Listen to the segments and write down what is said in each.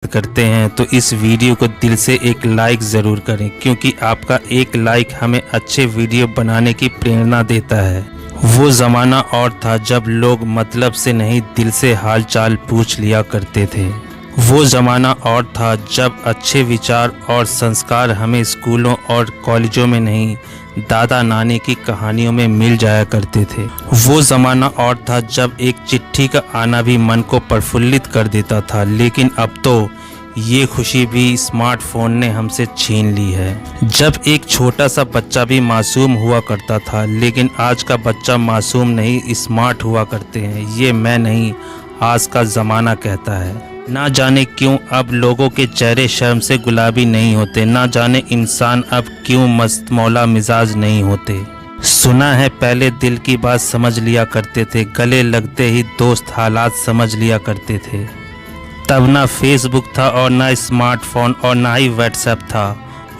करते हैं तो इस वीडियो को दिल से एक लाइक ज़रूर करें, क्योंकि आपका एक लाइक हमें अच्छे वीडियो बनाने की प्रेरणा देता है। वो ज़माना और था जब लोग मतलब से नहीं दिल से हाल चाल पूछ लिया करते थे। वो ज़माना और था जब अच्छे विचार और संस्कार हमें स्कूलों और कॉलेजों में नहीं दादा नानी की कहानियों में मिल जाया करते थे। वो ज़माना और था जब एक चिट्ठी का आना भी मन को प्रफुल्लित कर देता था, लेकिन अब तो ये खुशी भी स्मार्टफोन ने हमसे छीन ली है। जब एक छोटा सा बच्चा भी मासूम हुआ करता था, लेकिन आज का बच्चा मासूम नहीं स्मार्ट हुआ करते हैं। ये मैं नहीं, आज का ज़माना कहता है। ना जाने क्यों अब लोगों के चेहरे शर्म से गुलाबी नहीं होते, ना जाने इंसान अब क्यों मस्त मौला मिजाज नहीं होते। सुना है पहले दिल की बात समझ लिया करते थे, गले लगते ही दोस्त हालात समझ लिया करते थे। तब ना फेसबुक था और ना स्मार्टफोन और ना ही व्हाट्सएप था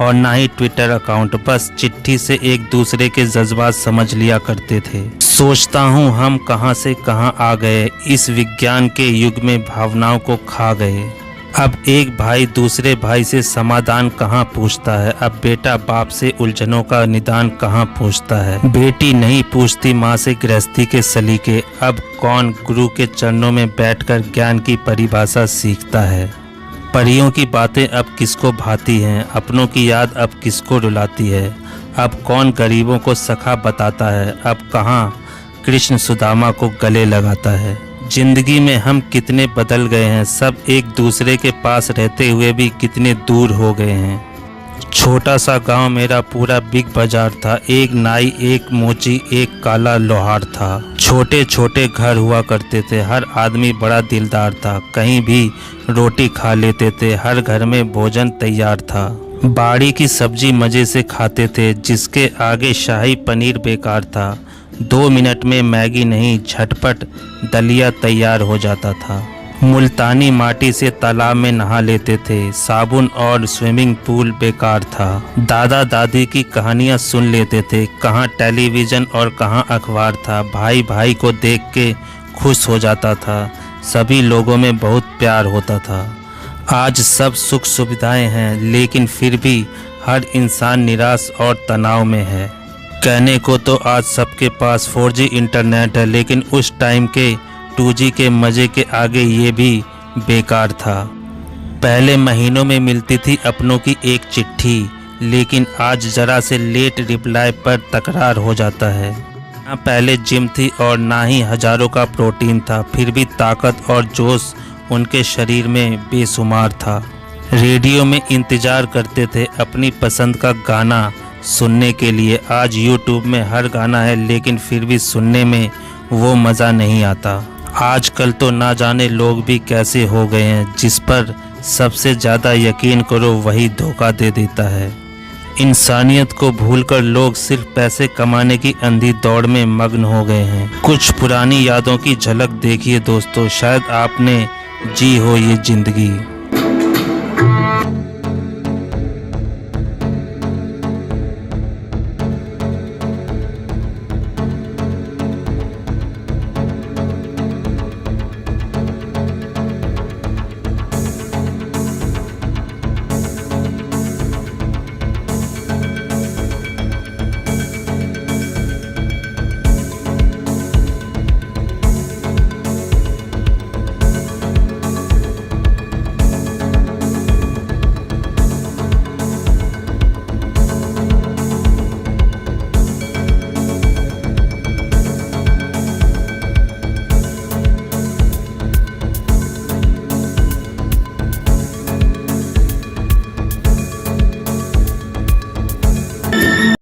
और ना ही ट्विटर अकाउंट, बस चिट्ठी से एक दूसरे के जज्बात समझ लिया करते थे। सोचता हूँ हम कहाँ से कहाँ आ गए, इस विज्ञान के युग में भावनाओं को खा गए। अब एक भाई दूसरे भाई से समाधान कहाँ पूछता है, अब बेटा बाप से उलझनों का निदान कहाँ पूछता है। बेटी नहीं पूछती माँ से गृहस्थी के सलीके, अब कौन गुरु के चरणों में बैठकर ज्ञान की परिभाषा सीखता है। परियों की बातें अब किसको भाती हैं, अपनों की याद अब किसको रुलाती है। अब कौन गरीबों को सखा बताता है, अब कहाँ कृष्ण सुदामा को गले लगाता है। जिंदगी में हम कितने बदल गए हैं, सब एक दूसरे के पास रहते हुए भी कितने दूर हो गए हैं। छोटा सा गांव मेरा पूरा बिग बाजार था, एक नाई एक मोची एक काला लोहार था। छोटे छोटे घर हुआ करते थे, हर आदमी बड़ा दिलदार था, कहीं भी रोटी खा लेते थे, हर घर में भोजन तैयार था। बाड़ी की सब्जी मज़े से खाते थे, जिसके आगे शाही पनीर बेकार था। 2 मिनट में मैगी नहीं झटपट दलिया तैयार हो जाता था। मुल्तानी माटी से तालाब में नहा लेते थे, साबुन और स्विमिंग पूल बेकार था। दादा दादी की कहानियाँ सुन लेते थे, कहाँ टेलीविज़न और कहाँ अखबार था। भाई भाई को देख के खुश हो जाता था, सभी लोगों में बहुत प्यार होता था। आज सब सुख सुविधाएं हैं, लेकिन फिर भी हर इंसान निराश और तनाव में है। कहने को तो आज सबके पास 4G इंटरनेट है, लेकिन उस टाइम के 2G के मज़े के आगे ये भी बेकार था। पहले महीनों में मिलती थी अपनों की एक चिट्ठी, लेकिन आज ज़रा से लेट रिप्लाई पर तकरार हो जाता है। ना पहले जिम थी और ना ही हज़ारों का प्रोटीन था, फिर भी ताकत और जोश उनके शरीर में बेशुमार था। रेडियो में इंतज़ार करते थे अपनी पसंद का गाना सुनने के लिए, आज यूट्यूब में हर गाना है, लेकिन फिर भी सुनने में वो मज़ा नहीं आता। आजकल तो ना जाने लोग भी कैसे हो गए हैं, जिस पर सबसे ज़्यादा यकीन करो वही धोखा दे देता है। इंसानियत को भूलकर लोग सिर्फ पैसे कमाने की अंधी दौड़ में मग्न हो गए हैं। कुछ पुरानी यादों की झलक देखिए दोस्तों, शायद आपने जी हो ये ज़िंदगी।